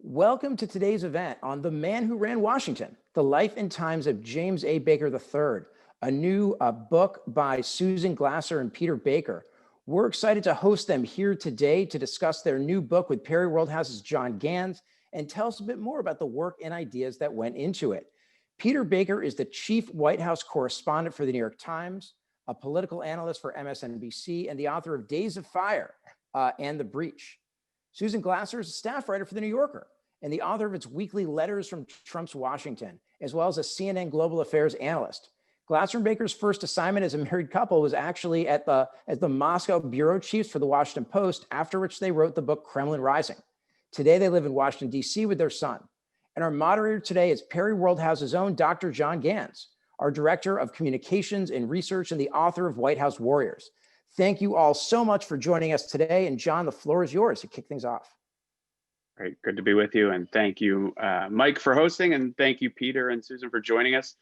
Welcome to today's event on The Man Who Ran Washington, The Life and Times of James A. Baker III, a new book by Susan Glasser and Peter Baker. We're excited to host them here today to discuss their new book with Perry Worldhouse's John Gans and tell us a bit more about the work and ideas that went into it. Peter Baker is the chief White House correspondent for the New York Times, a political analyst for MSNBC, and the author of Days of Fire and The Breach. Susan Glasser is a staff writer for The New Yorker and the author of its weekly Letters from Trump's Washington, as well as a CNN Global Affairs analyst. Glasser and Baker's first assignment as a married couple was actually as the Moscow bureau chiefs for the Washington Post, after which they wrote the book Kremlin Rising. Today, they live in Washington, D.C. with their son. And our moderator today is Perry Worldhouse's own Dr. John Gans, our director of communications and research and the author of White House Warriors. Thank you all so much for joining us today. And John, the floor is yours to kick things off. Great, good to be with you. And thank you, Mike, for hosting. And thank you, Peter and Susan, for joining us.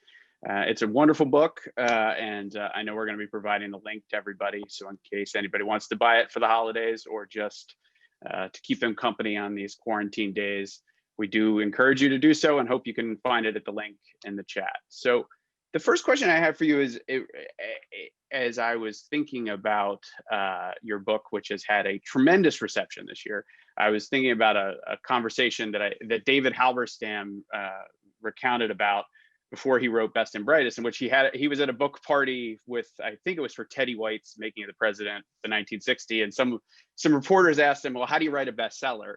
It's a wonderful book. And I know we're going to be providing the link to everybody. So in case anybody wants to buy it for the holidays or just to keep them company on these quarantine days, we do encourage you to do so and hope you can find it at the link in the chat. So the first question I have for you is, as I was thinking about your book, which has had a tremendous reception this year, I was thinking about a conversation that David Halberstam recounted about before he wrote Best and Brightest, in which he was at a book party with, I think it was for Teddy White's Making of the President, the 1960, and some reporters asked him, well, how do you write a bestseller?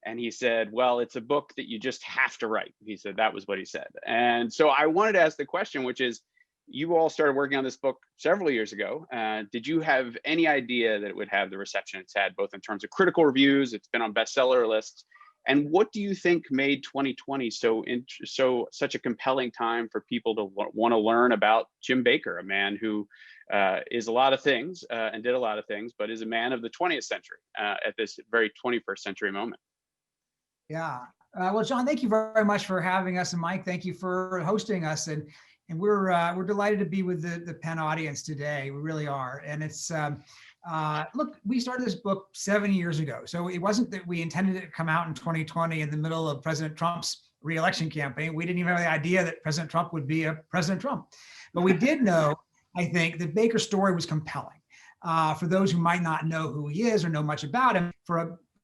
And he said, well, it's a book that you just have to write. He said, that was what he said. And so I wanted to ask the question, which is, you all started working on this book several years ago. Did you have any idea that it would have the reception it's had, both in terms of critical reviews? It's been on bestseller lists. And what do you think made 2020 such a compelling time for people to want to learn about Jim Baker, a man who is a lot of things and did a lot of things, but is a man of the 20th century at this very 21st century moment? Yeah. Well, John, thank you very much for having us. And Mike, thank you for hosting us. And we're delighted to be with the Penn audience today. We really are. And it's, look, we started this book 7 years ago. So it wasn't that we intended it to come out in 2020 in the middle of President Trump's re-election campaign. We didn't even have the idea that President Trump would be a President Trump. But we did know, I think, that Baker's story was compelling. For those who might not know who he is or know much about him,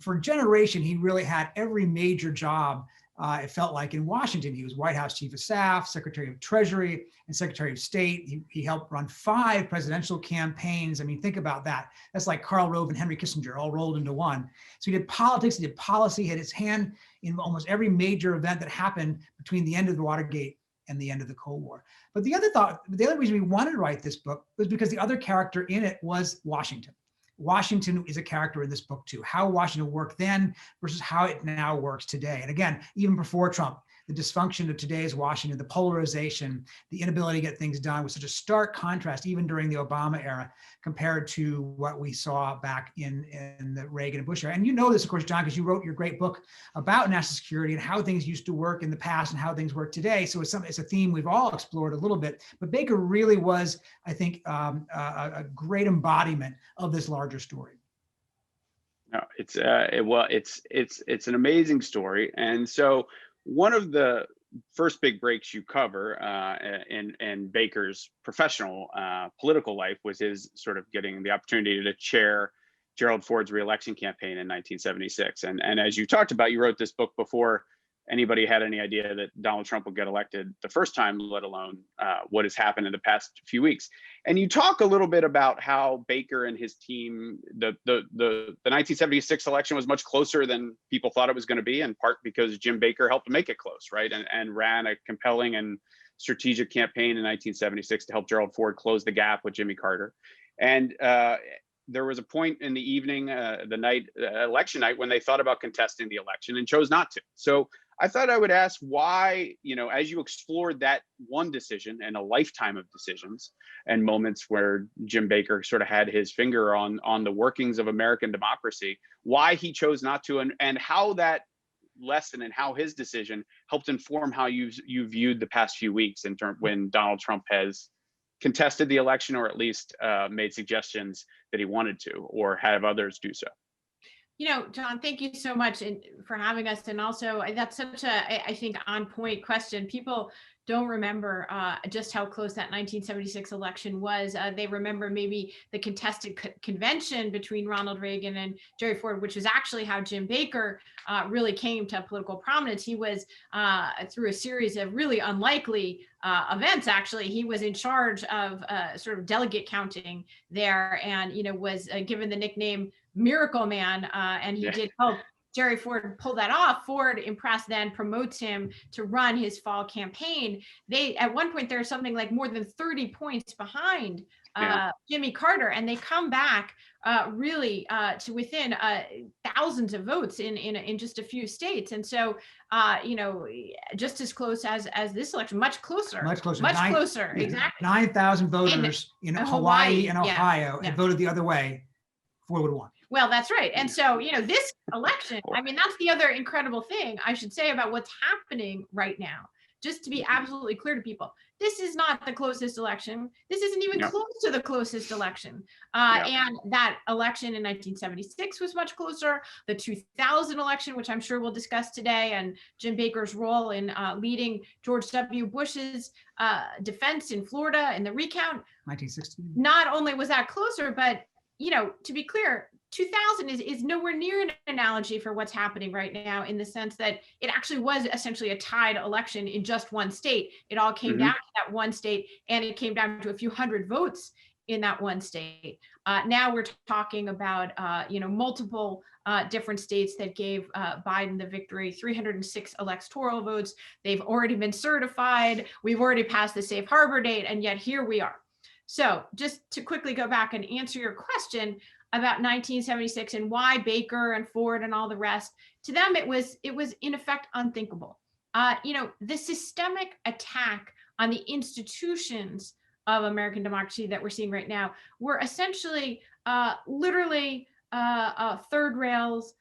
for a generation, he really had every major job, it felt like, in Washington. He was White House Chief of Staff, Secretary of Treasury, and Secretary of State. He helped run 5 presidential campaigns. I mean, think about that. That's like Karl Rove and Henry Kissinger all rolled into one. So he did politics, he did policy, he had his hand in almost every major event that happened between the end of the Watergate and the end of the Cold War. But the other reason we wanted to write this book was because the other character in it was Washington. Washington is a character in this book too, how Washington worked then versus how it now works today. And again, even before Trump, the dysfunction of today's Washington, the polarization, the inability to get things done was such a stark contrast, even during the Obama era, compared to what we saw back in the Reagan and Bush era. And you know this, of course, John, because you wrote your great book about national security and how things used to work in the past and how things work today. So it's a theme we've all explored a little bit. But Baker really was, I think, a great embodiment of this larger story. No, it's an amazing story. And so one of the first big breaks you cover in Baker's professional political life was his sort of getting the opportunity to chair Gerald Ford's reelection campaign in 1976. And as you talked about, you wrote this book before anybody had any idea that Donald Trump would get elected the first time, let alone what has happened in the past few weeks. And you talk a little bit about how Baker and his team, the 1976 election was much closer than people thought it was going to be, in part because Jim Baker helped make it close, right? And ran a compelling and strategic campaign in 1976 to help Gerald Ford close the gap with Jimmy Carter. And there was a point in the evening, election night, when they thought about contesting the election and chose not to. So I thought I would ask why, as you explored that one decision and a lifetime of decisions and moments where Jim Baker sort of had his finger on the workings of American democracy, why he chose not to, and how that lesson and how his decision helped inform how you viewed the past few weeks in terms when Donald Trump has contested the election, or at least made suggestions that he wanted to, or have others do so. John, thank you so much for having us. And also, that's such a, I think, on point question. People don't remember just how close that 1976 election was. They remember maybe the contested convention between Ronald Reagan and Jerry Ford, which was actually how Jim Baker really came to political prominence. He was, through a series of really unlikely events, actually, he was in charge of sort of delegate counting there, and, was given the nickname Miracle Man, and he did help Jerry Ford pull that off. Ford, impressed, then promotes him to run his fall campaign. They, at one point, they're something like more than 30 points behind Jimmy Carter, and they come back really to within thousands of votes in just a few states. And so, just as close as this election, much closer, much closer, exactly. 9,000 voters in Hawaii and Ohio and voted the other way. Ford would have won. Well, that's right. And so, this election, I mean, that's the other incredible thing I should say about what's happening right now. Just to be absolutely clear to people, this is not the closest election. This isn't even close to the closest election. And that election in 1976 was much closer. The 2000 election, which I'm sure we'll discuss today, and Jim Baker's role in leading George W. Bush's defense in Florida in the recount. 1916. Not only was that closer, but, to be clear, 2000 is nowhere near an analogy for what's happening right now, in the sense that it actually was essentially a tied election in just one state. It all came down to that one state, and it came down to a few hundred votes in that one state. Now we're talking about, multiple different states that gave Biden the victory, 306 electoral votes. They've already been certified. We've already passed the safe harbor date, and yet here we are. So just to quickly go back and answer your question about 1976 and why Baker and Ford and all the rest, to them, it was in effect unthinkable. The systemic attack on the institutions of American democracy that we're seeing right now were essentially literally third rails,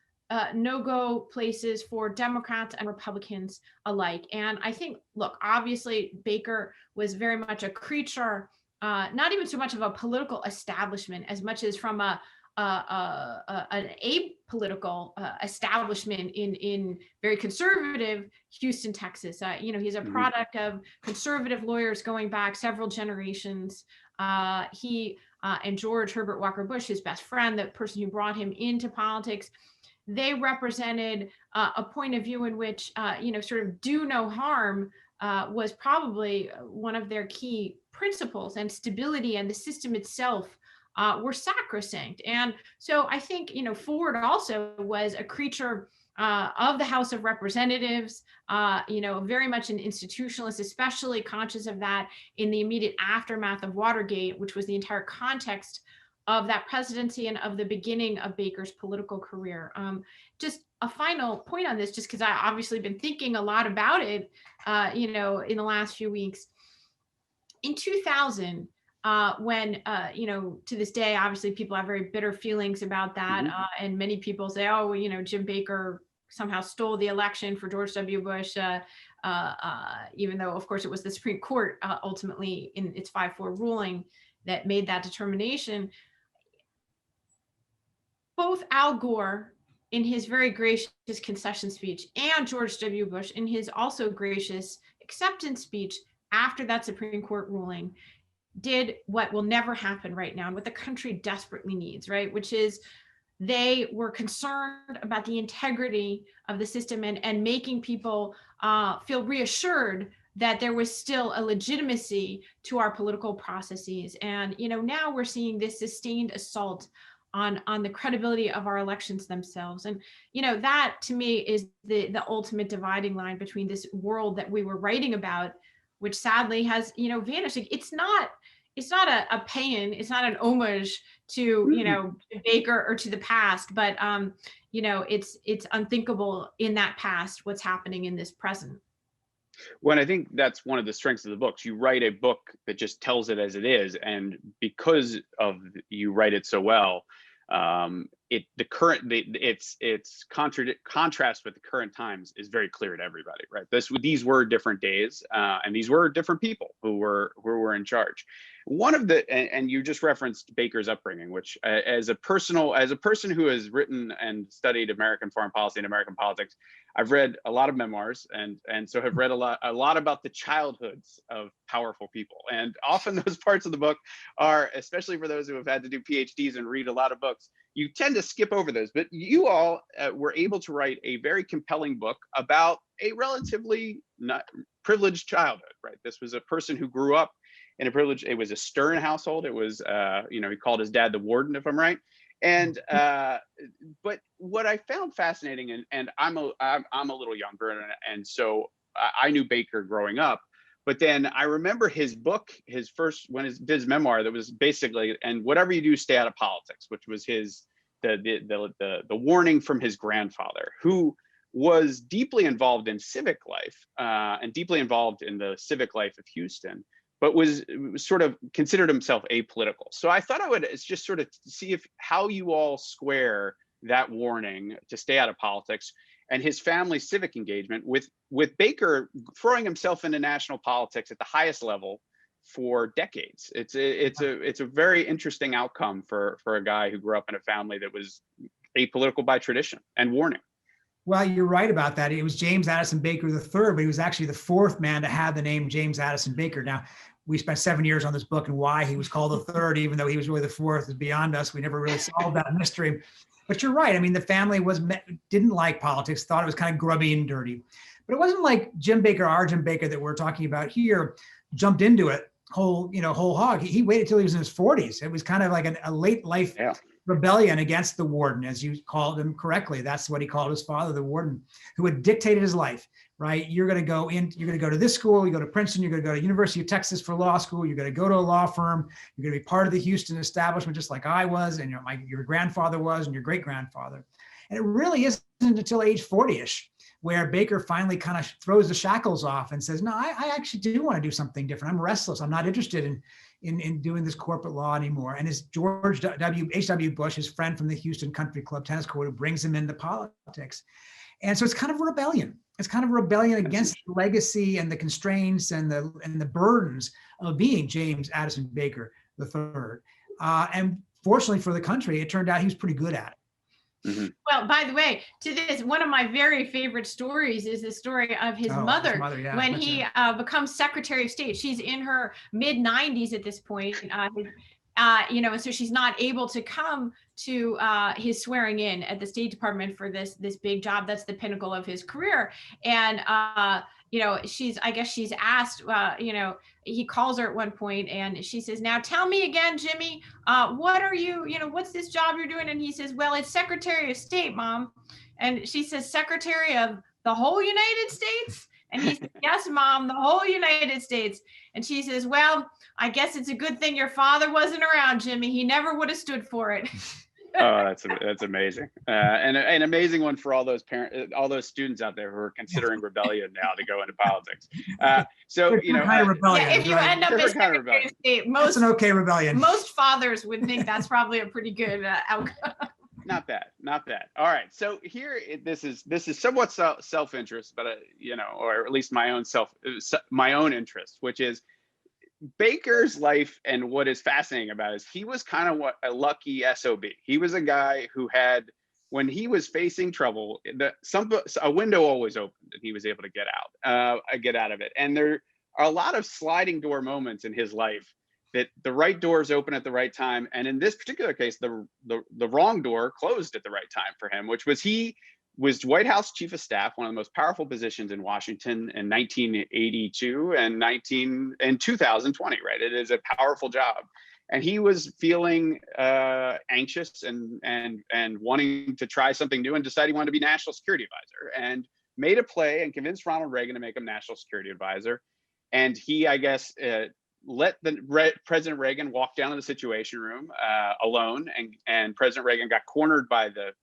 no-go places for Democrats and Republicans alike. And I think, look, obviously Baker was very much a creature, not even so much of a political establishment as much as from an apolitical establishment in very conservative Houston, Texas. He's a product of conservative lawyers going back several generations. He and George Herbert Walker Bush, his best friend, the person who brought him into politics, they represented a point of view in which, sort of do no harm was probably one of their key principles, and stability and the system itself were sacrosanct. And so I think, Ford also was a creature of the House of Representatives, very much an institutionalist, especially conscious of that in the immediate aftermath of Watergate, which was the entire context of that presidency and of the beginning of Baker's political career. Just a final point on this, just because I obviously been thinking a lot about it, in the last few weeks. In 2000, when, to this day, obviously people have very bitter feelings about that. And many people say, oh, Jim Baker somehow stole the election for George W. Bush, even though, of course, it was the Supreme Court ultimately in its 5-4 ruling that made that determination. Both Al Gore in his very gracious concession speech and George W. Bush in his also gracious acceptance speech after that Supreme Court ruling did what will never happen right now and what the country desperately needs, right? Which is they were concerned about the integrity of the system and making people feel reassured that there was still a legitimacy to our political processes. And, now we're seeing this sustained assault on the credibility of our elections themselves. And, that to me is the ultimate dividing line between this world that we were writing about, which sadly has, vanished. It's not a paean, it's not an homage to, Baker or to the past, but, it's unthinkable in that past what's happening in this present. Well, I think that's one of the strengths of the books. You write a book that just tells it as it is, and because of you write it so well, its contrast with the current times is very clear to everybody, right? These were different days, and these were different people who were in charge. One of the, and you just referenced Baker's upbringing, which as a person who has written and studied American foreign policy and American politics, I've read a lot of memoirs and so have read a lot about the childhoods of powerful people. And often those parts of the book are, especially for those who have had to do PhDs and read a lot of books, you tend to skip over those. But you all were able to write a very compelling book about a relatively not privileged childhood, right? This was a person who grew up in a privileged, it was a Stern household. It was, he called his dad the warden, if I'm right. And but what I found fascinating, and I'm a little younger, and so I knew Baker growing up. But then I remember his book, his memoir, that was basically, and whatever you do, stay out of politics, which was the warning from his grandfather, who was deeply involved in civic life and deeply involved in the civic life of Houston, but was sort of considered himself apolitical. So I thought I would just sort of see how you all square that warning to stay out of politics and his family's civic engagement with Baker throwing himself into national politics at the highest level for decades. It's a very interesting outcome for a guy who grew up in a family that was apolitical by tradition and warning. Well, you're right about that. It was James Addison Baker III, but he was actually the fourth man to have the name James Addison Baker. Now, we spent 7 years on this book, and why he was called the third, even though he was really the fourth, is beyond us. We never really solved that mystery. But you're right. I mean, the family didn't like politics, thought it was kind of grubby and dirty. But it wasn't like Jim Baker, our Jim Baker that we're talking about here, jumped into it whole hog. He waited till he was in his 40s. It was kind of like a late life rebellion against the warden, as you called him correctly. That's what he called his father, the warden, who had dictated his life, right? You're going to go to this school, you go to Princeton, you're going to go to University of Texas for law school, you're going to go to a law firm, you're going to be part of the Houston establishment, just like I was, and your grandfather was, and your great grandfather. And it really isn't until age 40-ish where Baker finally kind of throws the shackles off and says, no, I actually do want to do something different. I'm restless. I'm not interested in doing this corporate law anymore. And it's George H.W. Bush, his friend from the Houston Country Club tennis court, who brings him into politics. And so it's kind of a rebellion. It's kind of a rebellion against the legacy and the constraints and the burdens of being James Addison Baker III. And fortunately for the country, it turned out he was pretty good at it. Mm-hmm. Well, by the way, to this, one of my very favorite stories is the story of his mother when he becomes Secretary of State. She's in her mid-90s at this point, and so she's not able to come to his swearing in at the State Department for this big job. That's the pinnacle of his career. And she's asked, he calls her at one point and she says, now tell me again, Jimmy, what are you, what's this job you're doing? And he says, well, it's Secretary of State, Mom. And she says, Secretary of the whole United States? And he says, yes, Mom, the whole United States. And she says, well, I guess it's a good thing your father wasn't around, Jimmy. He never would have stood for it. Oh, that's amazing, and an amazing one for all those students out there who are considering rebellion now to go into politics. Kind of rebellion, if you end up as Secretary of State, that's an okay rebellion. Most fathers would think that's probably a pretty good outcome. Not bad. All right, so here this is somewhat self-interest, but or at least my own interest, which is Baker's life. And what is fascinating about it is he was kind of a lucky SOB. He was a guy who had, when he was facing trouble, a window always opened and he was able to get out of it. And there are a lot of sliding door moments in his life that the right doors open at the right time. And in this particular case, the wrong door closed at the right time for him, which was he was White House Chief of Staff, one of the most powerful positions in Washington in 1982 and 2020, right? It is a powerful job. And he was feeling anxious and wanting to try something new and decided he wanted to be National Security Advisor and made a play and convinced Ronald Reagan to make him National Security Advisor. And he, I guess, let President Reagan walk down to the Situation Room alone. And President Reagan got cornered by the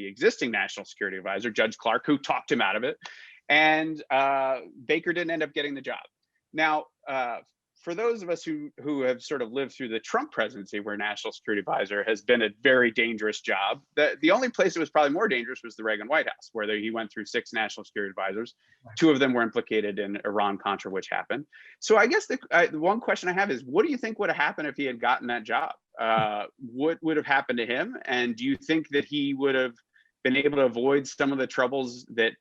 existing National Security Advisor, Judge Clark, who talked him out of it. And Baker didn't end up getting the job. Now, for those of us who have sort of lived through the Trump presidency, where national security advisor has been a very dangerous job, the only place it was probably more dangerous was the Reagan White House, where he went through 6 national security advisors. 2 of them were implicated in Iran-Contra, which happened. So I guess the one question I have is, what do you think would have happened if he had gotten that job? What would have happened to him? And do you think that he would have been able to avoid some of the troubles that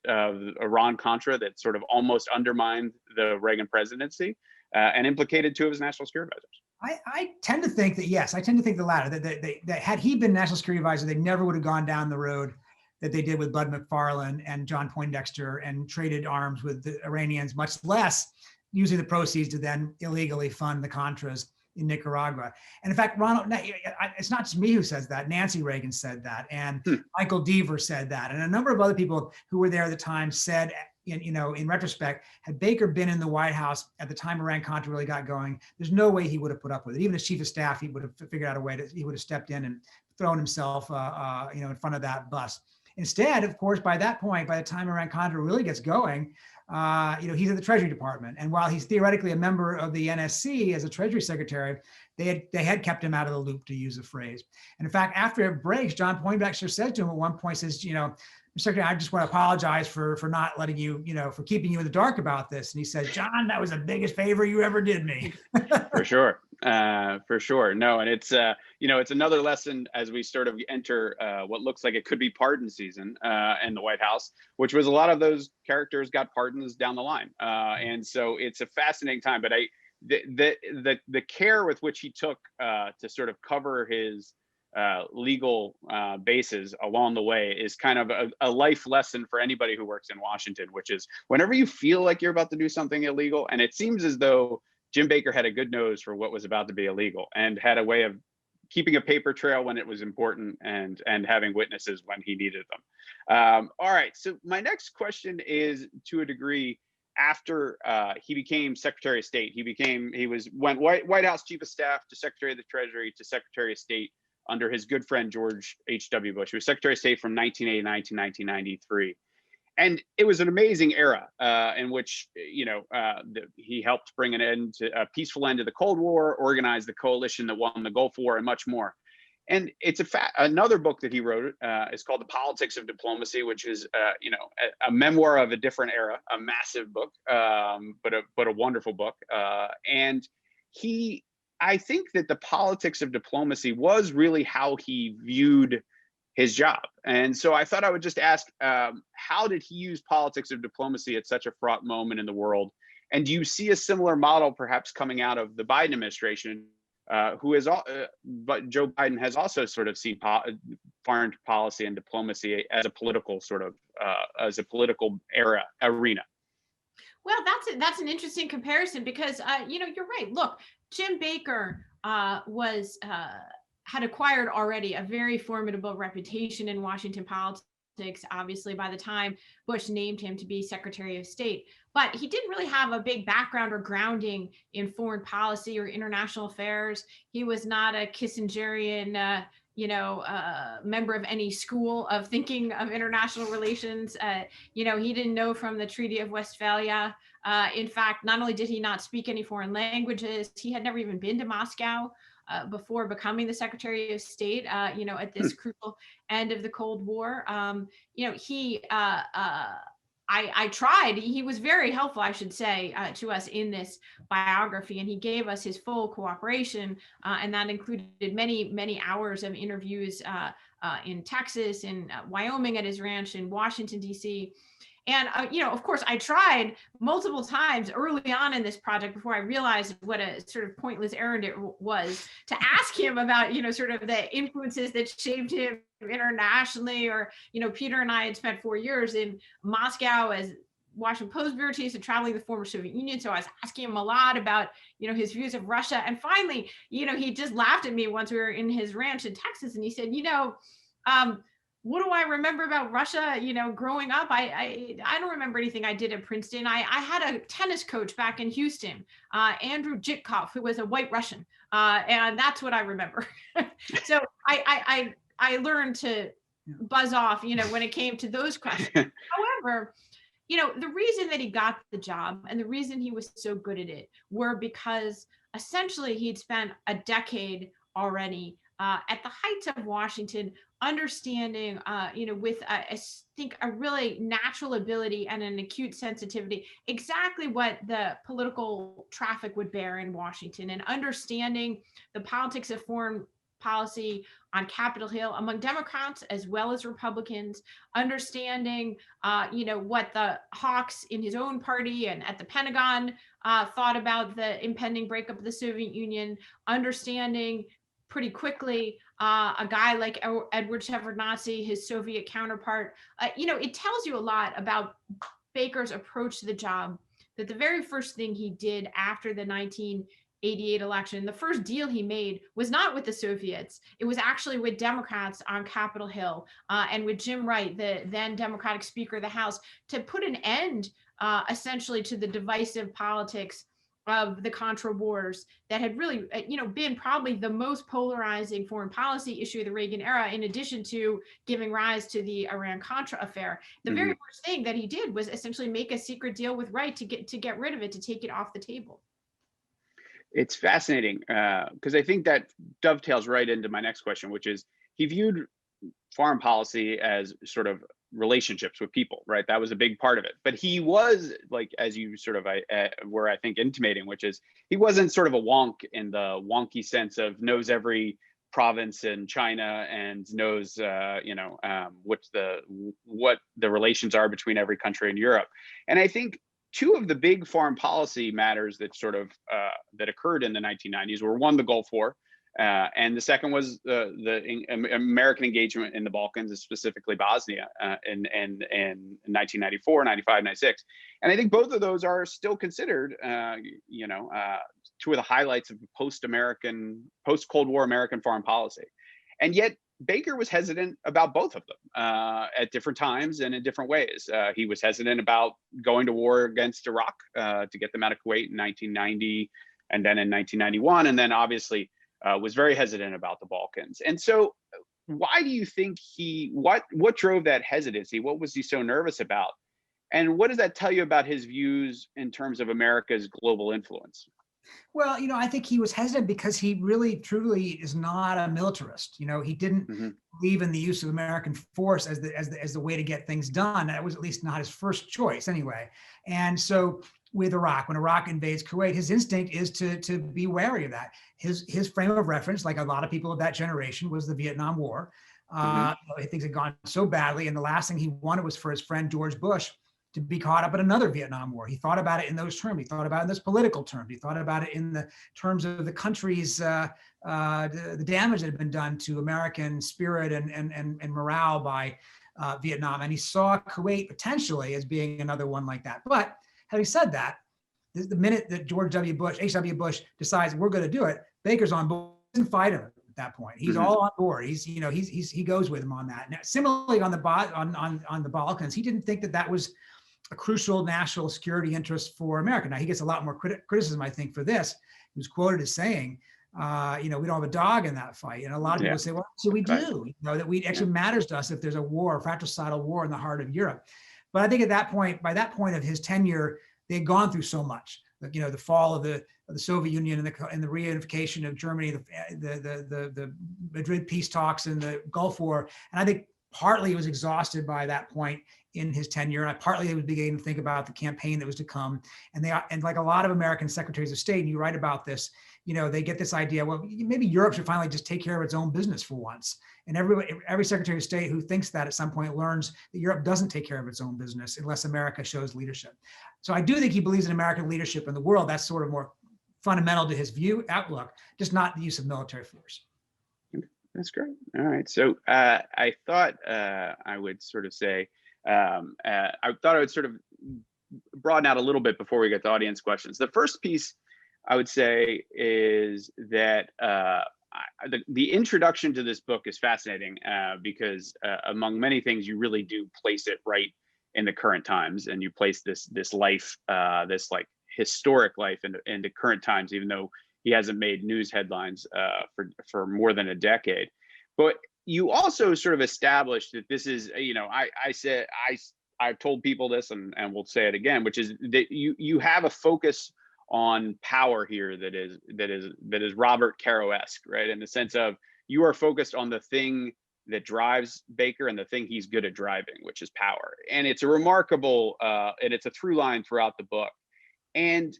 Iran-Contra that sort of almost undermined the Reagan presidency and implicated 2 of his national security advisors? I tend to think that, yes, I tend to think the latter, that had he been national security advisor, they never would have gone down the road that they did with Bud McFarlane and John Poindexter and traded arms with the Iranians, much less using the proceeds to then illegally fund the Contras in Nicaragua. And in fact, Ronald, it's not just me who says that. Nancy Reagan said that, and Michael Deaver said that, and a number of other people who were there at the time said, in retrospect, had Baker been in the White House at the time Iran-Contra really got going, there's no way he would have put up with it. Even as chief of staff, he would have figured out a way he would have stepped in and thrown himself, in front of that bus. Instead, of course, by that point, by the time Iran-Contra really gets going, he's at the Treasury Department. And while he's theoretically a member of the NSC as a Treasury Secretary, they had kept him out of the loop, to use a phrase. And in fact, after it breaks, John Poindexter said to him at one point, says, Mr. Secretary, I just want to apologize for not letting you, for keeping you in the dark about this. And he said, John, that was the biggest favor you ever did me. For sure. For sure. No, and it's, it's another lesson as we sort of enter what looks like it could be pardon season in the White House, which was a lot of those characters got pardons down the line. And so it's a fascinating time, but the care with which he took to sort of cover his legal bases along the way is kind of a life lesson for anybody who works in Washington, which is whenever you feel like you're about to do something illegal, and it seems as though Jim Baker had a good nose for what was about to be illegal and had a way of keeping a paper trail when it was important and having witnesses when he needed them. All right, so my next question is, to a degree, after he became Secretary of State, went White House Chief of Staff to Secretary of the Treasury to Secretary of State under his good friend George H.W. Bush. He was Secretary of State from 1989 to 1993. And it was an amazing era in which, he helped bring a peaceful end to the Cold War, organize the coalition that won the Gulf War, and much more. And it's another book that he wrote is called The Politics of Diplomacy, which is, a memoir of a different era, a massive book, but a wonderful book. And I think that the politics of diplomacy was really how he viewed his job. And so I thought I would just ask, how did he use politics of diplomacy at such a fraught moment in the world? And do you see a similar model perhaps coming out of the Biden administration, but Joe Biden has also sort of seen foreign policy and diplomacy as a political arena? Well, that's an interesting comparison because, you're right. Look, Jim Baker had acquired already a very formidable reputation in Washington politics, obviously, by the time Bush named him to be Secretary of State. But he didn't really have a big background or grounding in foreign policy or international affairs. He was not a Kissingerian, member of any school of thinking of international relations. He didn't know from the Treaty of Westphalia. In fact, not only did he not speak any foreign languages, he had never even been to Moscow before becoming the Secretary of State, at this crucial end of the Cold War. I tried. He was very helpful, I should say, to us in this biography, and he gave us his full cooperation, and that included many, many hours of interviews in Texas, in Wyoming at his ranch, in Washington, D.C. And, of course, I tried multiple times early on in this project before I realized what a sort of pointless errand it was to ask him about, sort of the influences that shaped him internationally. Or, Peter and I had spent 4 years in Moscow as Washington Post bureau chiefs and traveling the former Soviet Union. So I was asking him a lot about, his views of Russia. And finally, he just laughed at me once we were in his ranch in Texas. And he said, what do I remember about Russia? Growing up, I don't remember anything I did at Princeton. I had a tennis coach back in Houston, Andrew Jitkov, who was a white Russian, and that's what I remember. So I learned to buzz off, when it came to those questions. However, the reason that he got the job and the reason he was so good at it were because essentially he'd spent a decade already at the heights of Washington, understanding, with I think a really natural ability and an acute sensitivity, exactly what the political traffic would bear in Washington, and understanding the politics of foreign policy on Capitol Hill among Democrats as well as Republicans, understanding, what the hawks in his own party and at the Pentagon thought about the impending breakup of the Soviet Union, understanding pretty quickly a guy like Edward Shevardnadze, his Soviet counterpart. It tells you a lot about Baker's approach to the job, that the very first thing he did after the 1988 election, the first deal he made was not with the Soviets. It was actually with Democrats on Capitol Hill and with Jim Wright, the then Democratic Speaker of the House, to put an end essentially to the divisive politics of the Contra Wars that had really, been probably the most polarizing foreign policy issue of the Reagan era, in addition to giving rise to the Iran-Contra affair. The very first thing that he did was essentially make a secret deal with Wright to get rid of it, to take it off the table. It's fascinating because I think that dovetails right into my next question, which is he viewed foreign policy as sort of relationships with people, right? That was a big part of it. But he was, like, as you sort of were, I think, intimating, which is he wasn't sort of a wonk in the wonky sense of knows every province in China and knows, what the relations are between every country in Europe. And I think two of the big foreign policy matters that sort of that occurred in the 1990s were, one, the Gulf War, and the second was the American engagement in the Balkans, specifically Bosnia, in 1994, 95, 96. And I think both of those are still considered, two of the highlights of post-Cold War American foreign policy. And yet Baker was hesitant about both of them at different times and in different ways. He was hesitant about going to war against Iraq to get them out of Kuwait in 1990, and then in 1991, and then obviously was very hesitant about the Balkans. And so why do you think what drove that hesitancy? What was he so nervous about? And what does that tell you about his views in terms of America's global influence? Well, I think he was hesitant because he really, truly is not a militarist. He didn't believe in the use of American force as the way to get things done. That was at least not his first choice, anyway. And so, with Iraq, when Iraq invades Kuwait, his instinct is to be wary of that. His frame of reference, like a lot of people of that generation, was the Vietnam War. Things had gone so badly, and the last thing he wanted was for his friend George Bush to be caught up in another Vietnam War. He thought about it in those terms. He thought about it in this political terms. He thought about it in the terms of the country's the damage that had been done to American spirit and morale by Vietnam. And he saw Kuwait potentially as being another one like that. But having said that, the minute that H.W. Bush decides we're going to do it, Baker's on board. He doesn't fight him at that point. He's all on board. He goes with him on that. Now, similarly on the Balkans, he didn't think that was a crucial national security interest for America. Now he gets a lot more criticism, I think, for this. He was quoted as saying, we don't have a dog in that fight. And a lot of people say, well, so we do. That we actually matters to us if there's a war, a fratricidal war in the heart of Europe. But I think by that point of his tenure, they had gone through so much. The fall of the Soviet Union and the reunification of Germany, the Madrid peace talks and the Gulf War. And I think partly he was exhausted by that point in his tenure. And partly he was beginning to think about the campaign that was to come. And like a lot of American secretaries of state, and you write about this, they get this idea, well, maybe Europe should finally just take care of its own business for once. And every secretary of state who thinks that at some point learns that Europe doesn't take care of its own business unless America shows leadership. So I do think he believes in American leadership in the world. That's sort of more fundamental to his outlook, just not the use of military force. That's great. All right. So I thought I would sort of say, I thought I would sort of broaden out a little bit before we get to audience questions. The first piece I would say is that the introduction to this book is fascinating because among many things, you really do place it right in the current times, and you place this life, this like historic life into current times, even though he hasn't made news headlines for more than a decade. But you also sort of established that this is, I've told people this, and we'll say it again, which is that you have a focus on power here that is Robert Caro-esque, right? In the sense of you are focused on the thing that drives Baker and the thing he's good at driving, which is power. And it's a remarkable, and it's a through line throughout the book. And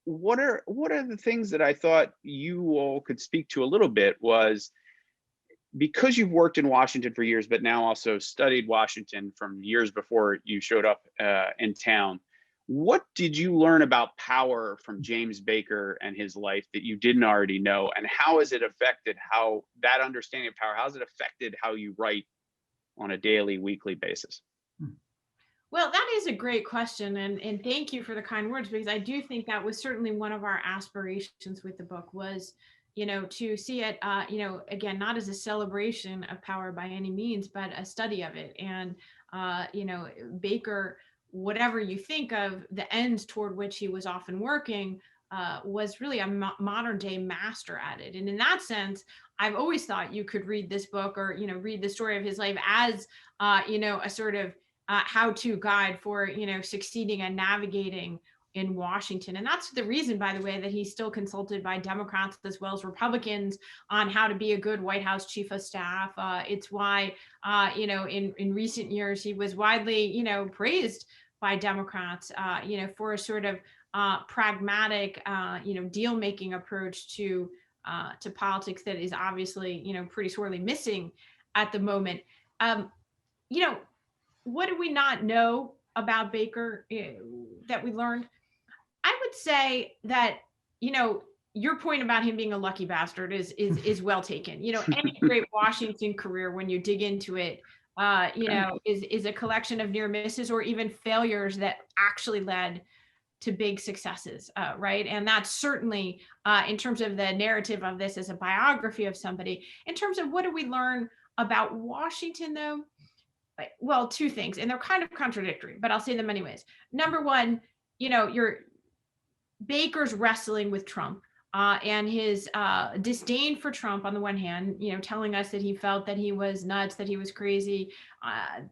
what are the things that I thought you all could speak to a little bit was, because you've worked in Washington for years, but now also studied Washington from years before you showed up in town, what did you learn about power from James Baker and his life that you didn't already know? And how has it affected how that understanding of power, how has it affected how you write on a daily, weekly basis? Well, that is a great question. And thank you for the kind words, because I do think that was certainly one of our aspirations with the book was, to see it, again, not as a celebration of power by any means, but a study of it. And, Baker, whatever you think of the ends toward which he was often working, was really a modern day master at it. And in that sense, I've always thought you could read this book or, read the story of his life as, a sort of how-to guide for, succeeding and navigating in Washington. And that's the reason, by the way, that he's still consulted by Democrats as well as Republicans on how to be a good White House chief of staff. It's why, in recent years, he was widely, praised by Democrats, for a sort of pragmatic, deal-making approach to politics that is obviously, pretty sorely missing at the moment. What do we not know about Baker that we learned? I would say that, your point about him being a lucky bastard is well taken. Any great Washington career, when you dig into it, is a collection of near misses or even failures that actually led to big successes, right? And that's certainly in terms of the narrative of this as a biography of somebody. In terms of what do we learn about Washington, though? Well, two things, and they're kind of contradictory, but I'll say them anyways. Number one, your Baker's wrestling with Trump and his disdain for Trump on the one hand, telling us that he felt that he was nuts, that he was crazy.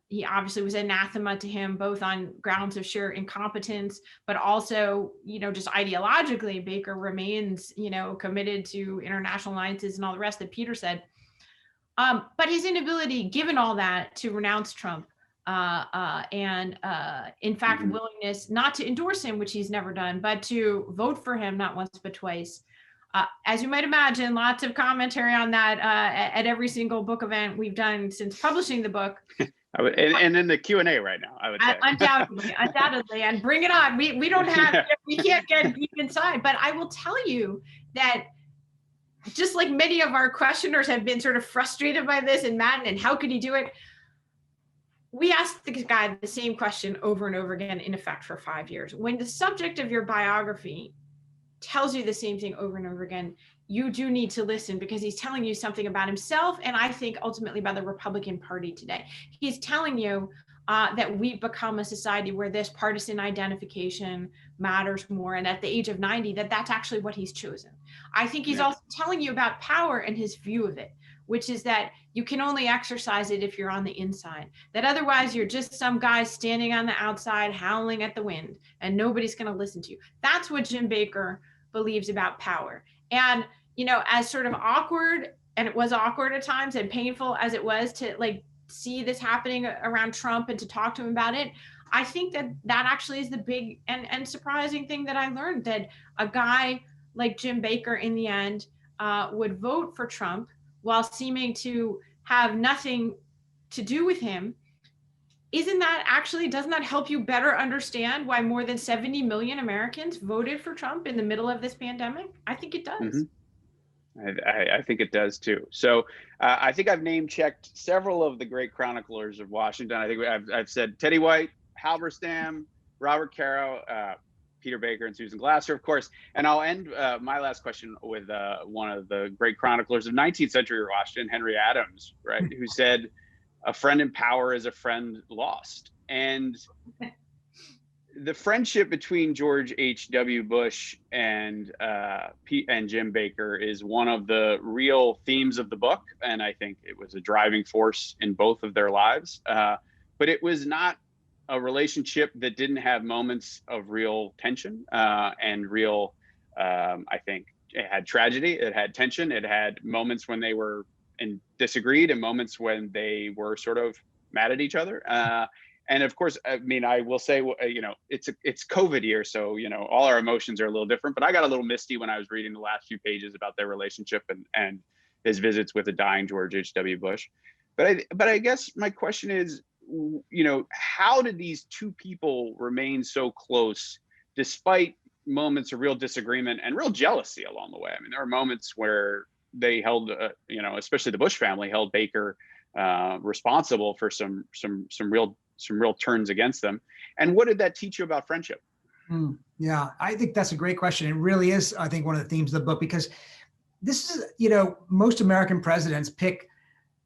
He obviously was anathema to him, both on grounds of sheer incompetence, but also, just ideologically, Baker remains, committed to international alliances and all the rest that Peter said. But his inability, given all that, to renounce Trump and in fact, willingness not to endorse him, which he's never done, but to vote for him not once but twice. As you might imagine, lots of commentary on that at every single book event we've done since publishing the book. And in the Q&A right now, I would say. Undoubtedly, and bring it on. We don't have, we can't get deep inside, but I will tell you that just like many of our questioners have been sort of frustrated by this and maddened, and how could he do it? We asked the guy the same question over and over again, in effect, for 5 years. When the subject of your biography tells you the same thing over and over again, you do need to listen, because he's telling you something about himself, and I think ultimately about the Republican Party today. He's telling you that we've become a society where this partisan identification matters more, and at the age of 90, that's actually what he's chosen. I think he's also telling you about power and his view of it, which is that you can only exercise it if you're on the inside, that otherwise you're just some guy standing on the outside howling at the wind and nobody's going to listen to you. That's what Jim Baker believes about power. And, as sort of awkward, and it was awkward at times and painful as it was to see this happening around Trump and to talk to him about it, I think that actually is the big and surprising thing that I learned, that a guy like Jim Baker in the end would vote for Trump while seeming to have nothing to do with him. Doesn't that help you better understand why more than 70 million Americans voted for Trump in the middle of this pandemic? I think it does. Mm-hmm. I think it does too. So I think I've name checked several of the great chroniclers of Washington. I think I've said Teddy White, Halberstam, Robert Caro, Peter Baker, and Susan Glasser, of course. And I'll end my last question with one of the great chroniclers of 19th century Washington, Henry Adams, right, who said, "A friend in power is a friend lost." And the friendship between George H.W. Bush and Jim Baker is one of the real themes of the book, and I think it was a driving force in both of their lives. But it was not a relationship that didn't have moments of real tension and real, I think it had tragedy, it had tension, it had moments when they were disagreed and moments when they were sort of mad at each other. And of course, I mean, I will say, you know, it's COVID year, so, you know, all our emotions are a little different, but I got a little misty when I was reading the last few pages about their relationship and his visits with a dying George H.W. Bush. But I guess my question is, you know, how did these two people remain so close despite moments of real disagreement and real jealousy along the way? I mean, there are moments where they held, you know, especially the Bush family held Baker responsible for some real turns against them. And what did that teach you about friendship? Yeah, I think that's a great question. It really is, I think, one of the themes of the book, because this is, you know, most American presidents pick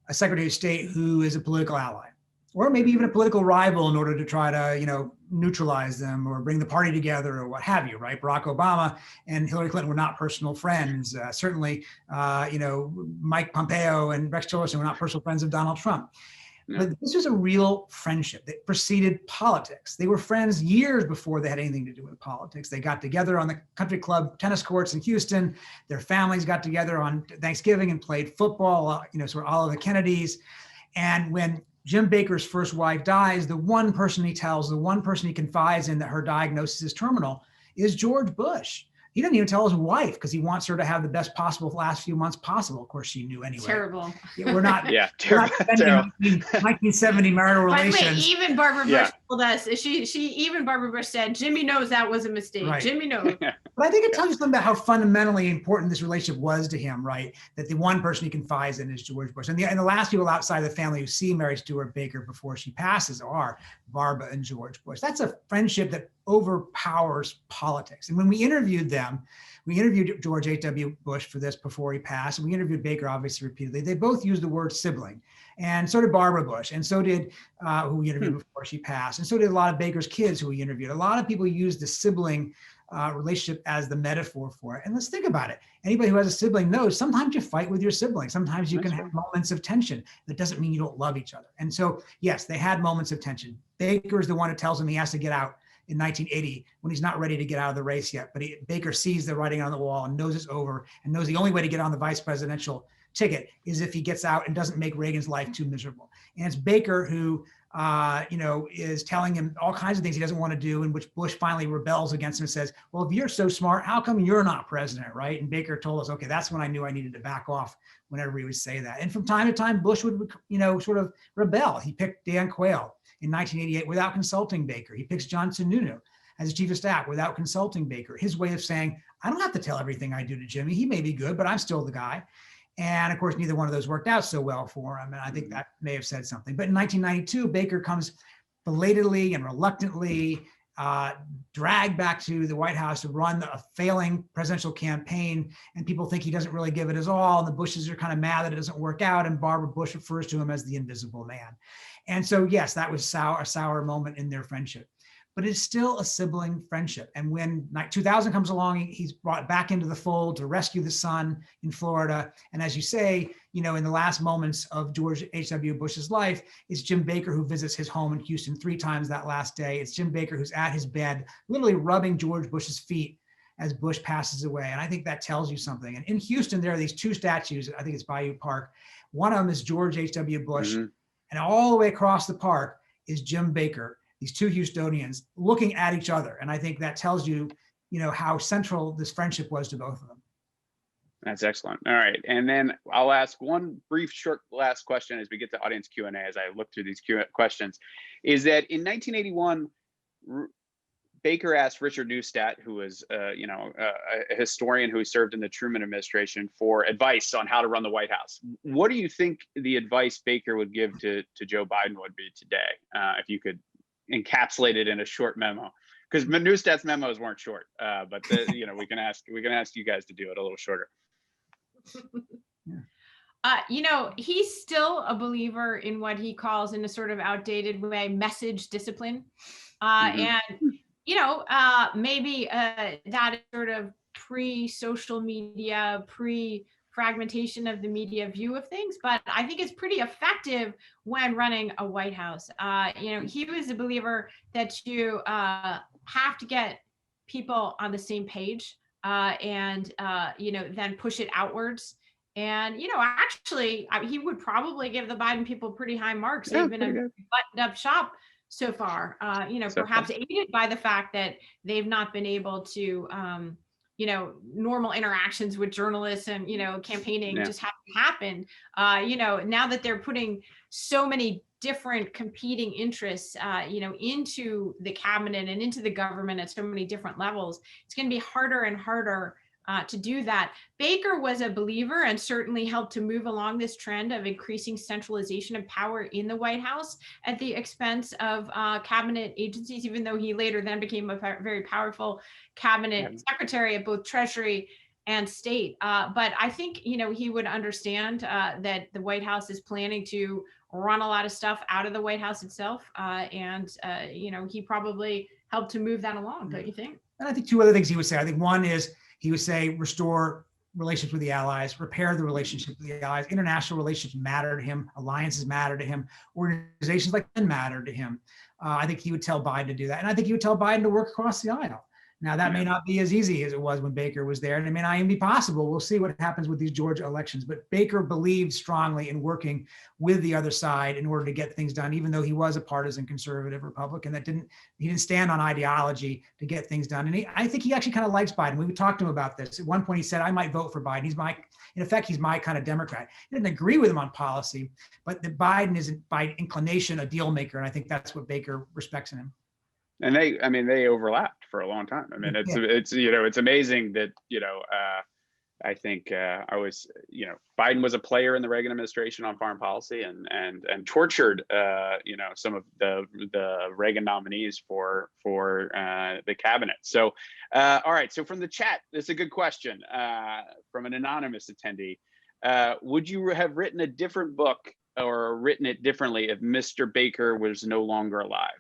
a Secretary of State who is a political ally, or maybe even a political rival in order to try to, you know, neutralize them or bring the party together or what have you, right? Barack Obama and Hillary Clinton were not personal friends. Certainly, you know, Mike Pompeo and Rex Tillerson were not personal friends of Donald Trump. Yeah. But this was a real friendship that preceded politics. They were friends years before they had anything to do with politics. They got together on the country club tennis courts in Houston. Their families got together on Thanksgiving and played football, you know, sort of all of the Kennedys. And when Jim Baker's first wife dies, the one person he tells, the one person he confides in that her diagnosis is terminal is George Bush. He didn't even tell his wife because he wants her to have the best possible last few months possible. Of course, she knew anyway. Terrible. Yeah, we're not. Yeah, we're terrible. not 1970 marital By the way, relations. even Barbara Bush Yeah. told us, even Barbara Bush said, Jimmy knows that was a mistake. Right. Jimmy knows. But I think it tells you something about how fundamentally important this relationship was to him, right? That the one person he confides in is George Bush. And the last people outside the family who see Mary Stuart Baker before she passes are Barbara and George Bush. That's a friendship that overpowers politics. And when we interviewed them, we interviewed George H.W. Bush for this before he passed, and we interviewed Baker obviously repeatedly. They both used the word sibling, and so did Barbara Bush, and so did who we interviewed before she passed, and so did a lot of Baker's kids who we interviewed. A lot of people use the sibling relationship as the metaphor for it. And let's think about it. Anybody who has a sibling knows sometimes you fight with your sibling. Sometimes you can have moments of tension. That doesn't mean you don't love each other. And so, yes, they had moments of tension. Baker is the one who tells him he has to get out in 1980 when he's not ready to get out of the race yet. But Baker sees the writing on the wall and knows it's over and knows the only way to get on the vice presidential ticket is if he gets out and doesn't make Reagan's life too miserable. And it's Baker who, you know, is telling him all kinds of things he doesn't want to do, in which Bush finally rebels against him and says, well, if you're so smart, how come you're not president, right? And Baker told us, okay, that's when I knew I needed to back off whenever he would say that. And from time to time, Bush would, you know, sort of rebel. He picked Dan Quayle in 1988 without consulting Baker. He picks John Sununu as chief of staff without consulting Baker. His way of saying, I don't have to tell everything I do to Jimmy. He may be good, but I'm still the guy. And of course, neither one of those worked out so well for him. And I think that may have said something. But in 1992, Baker comes belatedly and reluctantly dragged back to the White House to run a failing presidential campaign. And people think he doesn't really give it his all. And the Bushes are kind of mad that it doesn't work out. And Barbara Bush refers to him as the invisible man. And so, yes, that was a sour moment in their friendship. But it's still a sibling friendship. And when 2000 comes along, he's brought back into the fold to rescue the son in Florida. And as you say, you know, in the last moments of George H.W. Bush's life, it's Jim Baker who visits his home in Houston 3 times that last day. It's Jim Baker who's at his bed, literally rubbing George Bush's feet as Bush passes away. And I think that tells you something. And in Houston, there are these 2 statues. I think it's Bayou Park. One of them is George H.W. Bush. Mm-hmm. And all the way across the park is Jim Baker, these 2 Houstonians looking at each other. And I think that tells you, you know, how central this friendship was to both of them. That's excellent. All right. And then I'll ask one brief, short last question as we get to audience Q&A as I look through these questions, is that in 1981, Baker asked Richard Neustadt, who was, you know, a historian who served in the Truman administration, for advice on how to run the White House. What do you think the advice Baker would give to Joe Biden would be today, if you could encapsulate it in a short memo? Because Neustadt's memos weren't short, but you know, we can ask you guys to do it a little shorter. You know, he's still a believer in what he calls, in a sort of outdated way, message discipline, and you know, maybe that is sort of pre-social media, fragmentation of the media view of things, but I think it's pretty effective when running a White House. He was a believer that you have to get people on the same page and then push it outwards. And, actually, he would probably give the Biden people pretty high marks. Yeah, They've been a pretty good. buttoned up shop so far, perhaps aided by the fact that they've not been able to, normal interactions with journalists and, campaigning just haven't happened. Now that they're putting so many different competing interests, into the cabinet and into the government at so many different levels, it's going to be harder and harder to do that. Baker was a believer and certainly helped to move along this trend of increasing centralization of power in the White House at the expense of cabinet agencies, even though he later then became a very powerful cabinet secretary at both Treasury and State. But I think, he would understand that the White House is planning to run a lot of stuff out of the White House itself. He probably helped to move that along, don't you think? And I think two other things he would say. I think one is he would say restore relations with the allies, repair the relationship with the allies. International relations matter to him. Alliances matter to him. Organizations like that matter to him. I think he would tell Biden to do that. And I think he would tell Biden to work across the aisle. Now, that may not be as easy as it was when Baker was there, and it may not even be possible. We'll see what happens with these Georgia elections. But Baker believed strongly in working with the other side in order to get things done, even though he was a partisan conservative Republican he didn't stand on ideology to get things done. And I think he actually kind of likes Biden. We talked to him about this. At one point, he said, I might vote for Biden. In effect, he's my kind of Democrat. He didn't agree with him on policy, but Biden is by inclination a deal maker. And I think that's what Baker respects in him. And they overlapped for a long time. I mean, it's amazing that, I think Biden was a player in the Reagan administration on foreign policy and tortured, some of the Reagan nominees for the cabinet. So, all right. So from the chat, this is a good question from an anonymous attendee. Would you have written a different book or written it differently if Mr. Baker was no longer alive?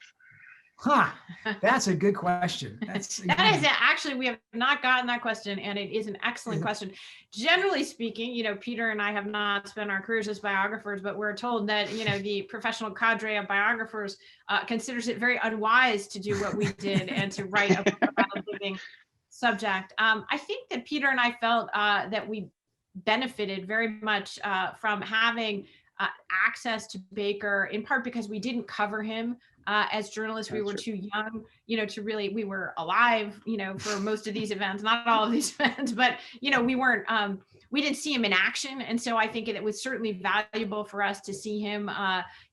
That's a good question. That is actually, we have not gotten that question, and it is an excellent question. Generally speaking, Peter and I have not spent our careers as biographers, but we're told that, the professional cadre of biographers considers it very unwise to do what we did and to write a book about a living subject. I think that Peter and I felt that we benefited very much from having access to Baker, in part because we didn't cover him as journalists. We were too young, to really, we were alive, for most of these events, not all of these events, but, we weren't, we didn't see him in action. And so I think it was certainly valuable for us to see him,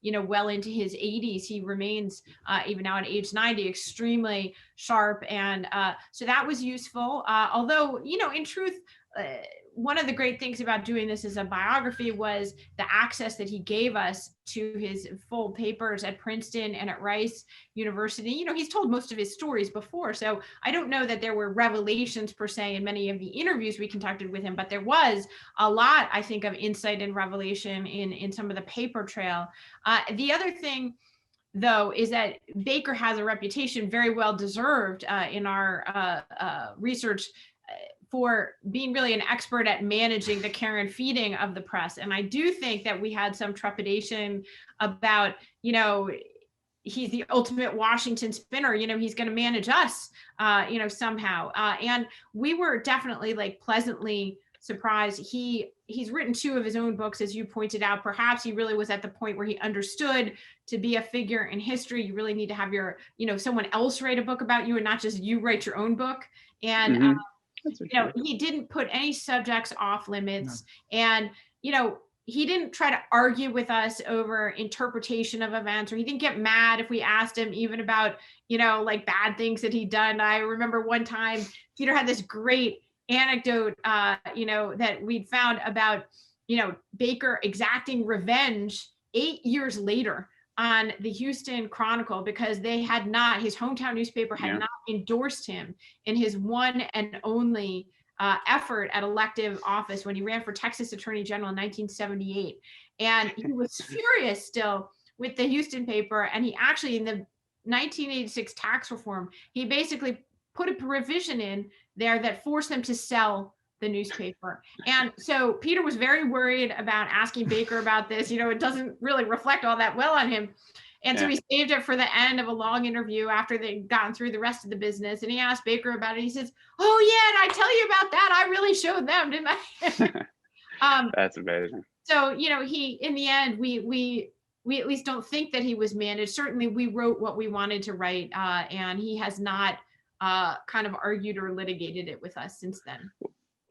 well into his 80s. He remains, even now at age 90, extremely sharp. And so that was useful. Although, in truth, one of the great things about doing this as a biography was the access that he gave us to his full papers at Princeton and at Rice University. He's told most of his stories before, so I don't know that there were revelations per se in many of the interviews we conducted with him, but there was a lot, I think, of insight and revelation in some of the paper trail. The other thing, though, is that Baker has a reputation, very well deserved, in our research, for being really an expert at managing the care and feeding of the press. And I do think that we had some trepidation about, he's the ultimate Washington spinner, he's going to manage us, somehow. And we were definitely pleasantly surprised. He's written 2 of his own books, as you pointed out. Perhaps he really was at the point where he understood to be a figure in history, you really need to have your, someone else write a book about you and not just you write your own book. And, he didn't put any subjects off limits. No. And, he didn't try to argue with us over interpretation of events, or he didn't get mad if we asked him even about, bad things that he'd done. I remember one time Peter had this great anecdote, that we'd found about, Baker exacting revenge 8 years later on the Houston Chronicle, because his hometown newspaper had not endorsed him in his one and only effort at elective office when he ran for Texas Attorney General in 1978. And he was furious still with the Houston paper. And he actually, in the 1986 tax reform, he basically put a provision in there that forced them to sell the newspaper. And so Peter was very worried about asking Baker about this. It doesn't really reflect all that well on him. And so he saved it for the end of a long interview after they'd gotten through the rest of the business. And he asked Baker about it. He says, "Oh yeah, and I tell you about that. I really showed them, didn't I?" That's amazing. So, he, in the end, we at least don't think that he was managed. Certainly we wrote what we wanted to write, and he has not kind of argued or litigated it with us since then.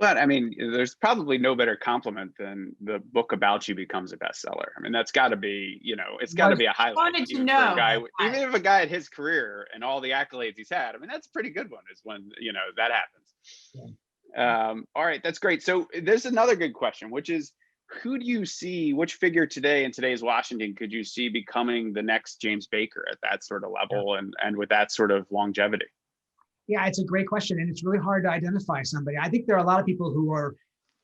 But I mean, there's probably no better compliment than the book about you becomes a bestseller. I mean, that's got to be, it's got to be a highlight. Wanted to know. Even if a guy at his career and all the accolades he's had, I mean, that's a pretty good one. Is when that happens. Yeah. All right, that's great. So there's another good question, which is, who do you see? Which figure today in today's Washington could you see becoming the next James Baker at that sort of level and with that sort of longevity? Yeah, it's a great question, and it's really hard to identify somebody. I think there are a lot of people who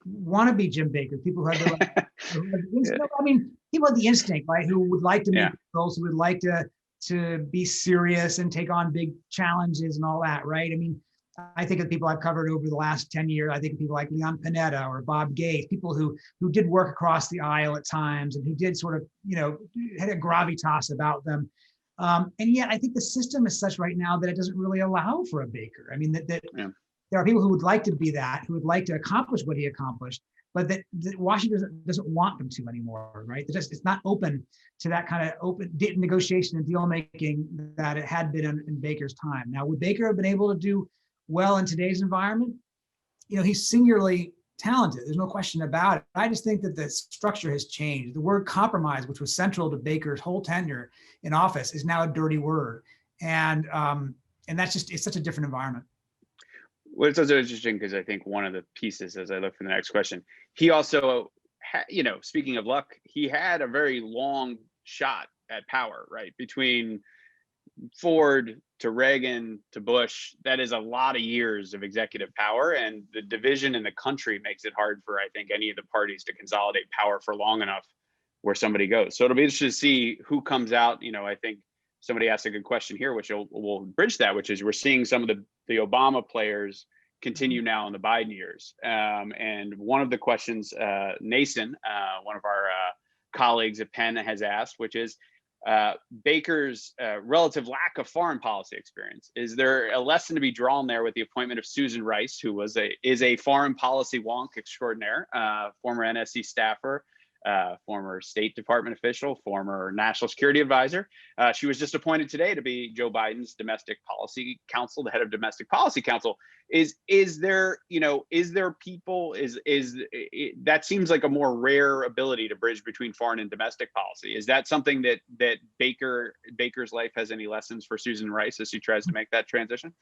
want to be Jim Baker, people who have the I mean, people have the instinct, right? Who would like to make goals, who would like to be serious and take on big challenges and all that, right? I mean, I think of people I've covered over the last 10 years. I think of people like Leon Panetta or Bob Gates, people who did work across the aisle at times and who did sort of, had a gravitas about them. And yet I think the system is such right now that it doesn't really allow for a Baker. I mean, that there are people who would like to be that, who would like to accomplish what he accomplished, but that Washington doesn't want them to anymore, right? It's not open to that kind of open negotiation and deal making that it had been in Baker's time. Now, would Baker have been able to do well in today's environment? He's singularly talented. There's no question about it. I just think that the structure has changed. The word compromise, which was central to Baker's whole tenure in office, is now a dirty word. And that's just, it's such a different environment. Well, it's also interesting because I think one of the pieces, as I look for the next question, he also, speaking of luck, he had a very long shot at power, right? Between Ford to Reagan to Bush, that is a lot of years of executive power, and the division in the country makes it hard for, I think, any of the parties to consolidate power for long enough where somebody goes. So it'll be interesting to see who comes out. I think somebody asked a good question here, which will bridge that, which is we're seeing some of the Obama players continue now in the Biden years. And one of the questions Nason, one of our colleagues at Penn, has asked, which is, Baker's relative lack of foreign policy experience. Is there a lesson to be drawn there with the appointment of Susan Rice, who is a foreign policy wonk extraordinaire, former NSC staffer, former State Department official, former National Security Advisor? She was just appointed today to be Joe Biden's Domestic Policy Council, the head of Domestic Policy Council. Is there people, that seems like a more rare ability to bridge between foreign and domestic policy. Is that something that Baker's life has any lessons for Susan Rice as she tries to make that transition?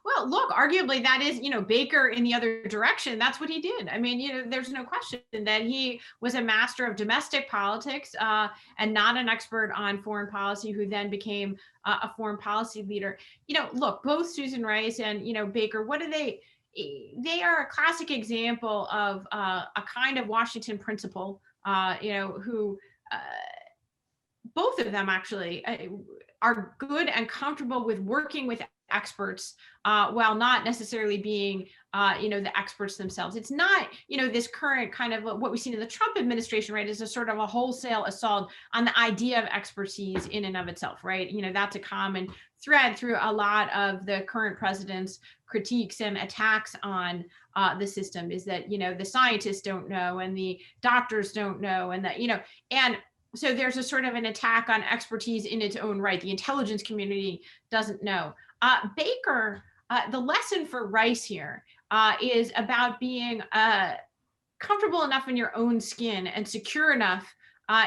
Well, look, arguably that is, Baker in the other direction. That's what he did. I mean, there's no question that he was a master of domestic politics and not an expert on foreign policy, who then became a foreign policy leader. Look, both Susan Rice and, Baker, what are they? They are a classic example of a kind of Washington principle, who both of them actually are good and comfortable with working with experts while not necessarily being the experts themselves. It's not this current kind of what we've seen in the Trump administration, right, is a sort of a wholesale assault on the idea of expertise in and of itself, right? That's a common thread through a lot of the current president's critiques and attacks on the system, is that the scientists don't know and the doctors don't know, and that and so there's a sort of an attack on expertise in its own right. The intelligence community doesn't know. Baker, the lesson for Rice here is about being comfortable enough in your own skin and secure enough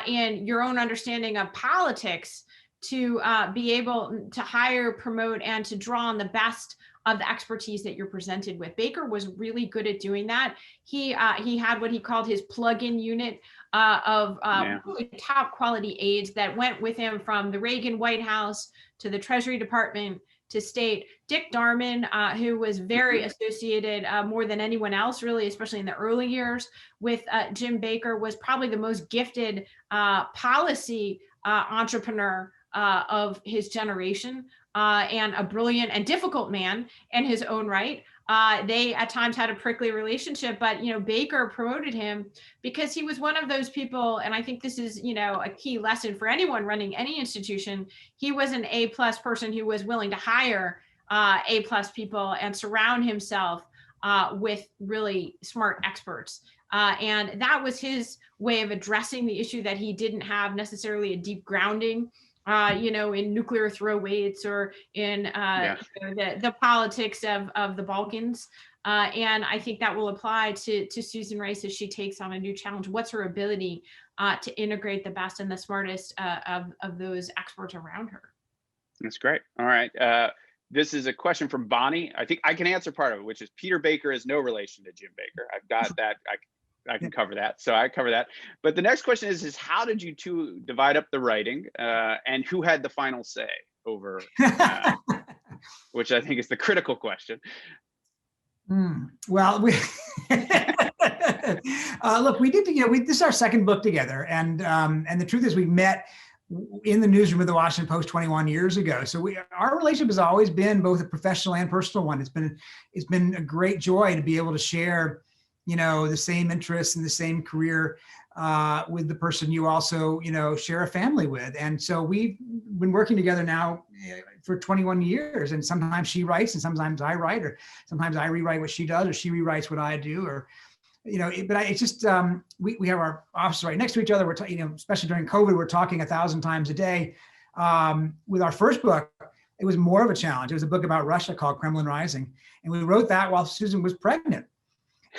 in your own understanding of politics to be able to hire, promote, and to draw on the best of the expertise that you're presented with. Baker was really good at doing that. He had what he called his plug-in unit of really top quality aides that went with him from the Reagan White House to the Treasury Department to State. Dick Darman, who was very associated more than anyone else, really, especially in the early years, with Jim Baker, was probably the most gifted policy entrepreneur of his generation, and a brilliant and difficult man in his own right. They at times had a prickly relationship, but Baker promoted him because he was one of those people, and I think this is a key lesson for anyone running any institution. He was an A+ person who was willing to hire A+ people and surround himself with really smart experts. And that was his way of addressing the issue that he didn't have necessarily a deep grounding in nuclear throw weights or in the politics of the Balkans. And I think that will apply to Susan Rice as she takes on a new challenge. What's her ability to integrate the best and the smartest of those experts around her? That's great. All right. This is a question from Bonnie. I think I can answer part of it, which is Peter Baker is no relation to Jim Baker. I've got that. I can cover that. So I cover that. But the next question is how did you two divide up the writing and who had the final say over, which I think is the critical question. Well, look, we did, this is our second book together. And the truth is we met in the newsroom of the Washington Post 21 years ago. So our relationship has always been both a professional and personal one. It's been a great joy to be able to share the same interests and the same career with the person you also, share a family with. And so we've been working together now for 21 years. And sometimes she writes and sometimes I write, or sometimes I rewrite what she does, or she rewrites what I do, or, but it's just, we have our offices right next to each other. We're, especially during COVID, we're talking 1,000 times a day. With our first book, it was more of a challenge. It was a book about Russia called Kremlin Rising. And we wrote that while Susan was pregnant.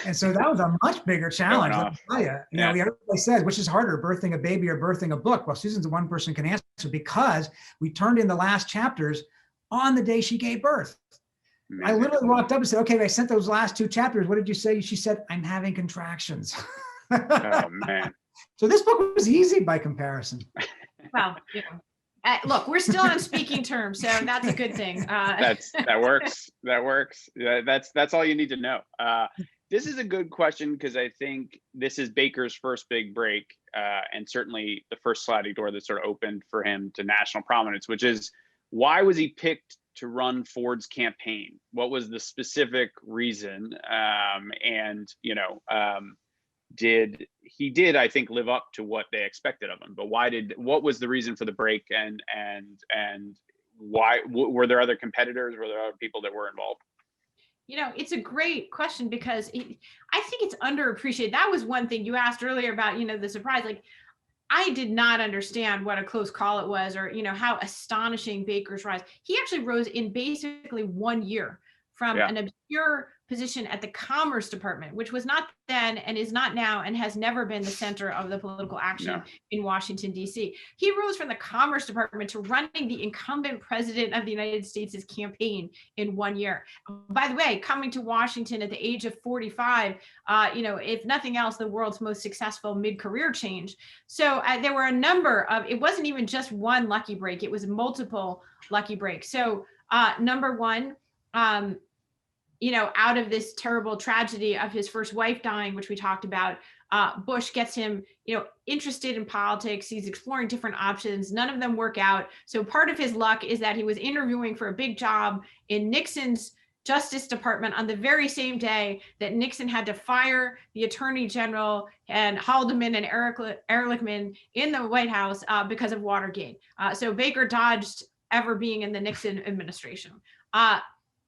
And so that was a much bigger challenge. Let me tell you, everybody says, which is harder, birthing a baby or birthing a book? Well, Susan's the one person can answer because we turned in the last chapters on the day she gave birth. I literally walked up and said, okay, I sent those last 2 chapters. What did you say? She said, I'm having contractions. Oh, man. So this book was easy by comparison. Well, look, we're still on speaking terms, so that's a good thing. That works. That works. That's all you need to know. This is a good question because I think this is Baker's first big break, and certainly the first sliding door that sort of opened for him to national prominence, which is why was he picked to run Ford's campaign? What was the specific reason? Did I think live up to what they expected of him? But what was the reason for the break, and why were there other competitors? Were there other people that were involved? It's a great question because I think it's underappreciated. That was one thing you asked earlier about, the surprise. Like, I did not understand what a close call it was, or, how astonishing Baker's rise. He actually rose in basically 1 year from an obscure position at the Commerce Department, which was not then and is not now and has never been the center of the political action in Washington, D.C. He rose from the Commerce Department to running the incumbent president of the United States' campaign in 1 year. By the way, coming to Washington at the age of 45, if nothing else, the world's most successful mid-career change. So there were a number of, it wasn't even just one lucky break, it was multiple lucky breaks. So number one, out of this terrible tragedy of his first wife dying, which we talked about, Bush gets him, interested in politics. He's exploring different options. None of them work out. So part of his luck is that he was interviewing for a big job in Nixon's Justice Department on the very same day that Nixon had to fire the Attorney General and Haldeman and Ehrlichman in the White House because of Watergate. So Baker dodged ever being in the Nixon administration.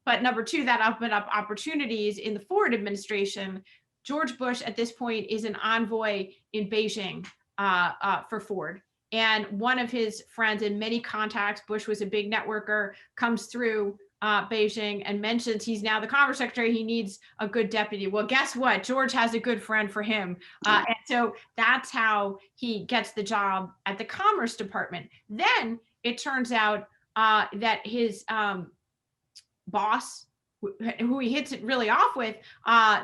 But number two, that opened up opportunities in the Ford administration. George Bush at this point is an envoy in Beijing for Ford. And one of his friends and many contacts, Bush was a big networker, comes through Beijing and mentions he's now the Commerce Secretary. He needs a good deputy. Well, guess what? George has a good friend for him. And so that's how he gets the job at the Commerce Department. Then it turns out that his boss, who he hits it really off with,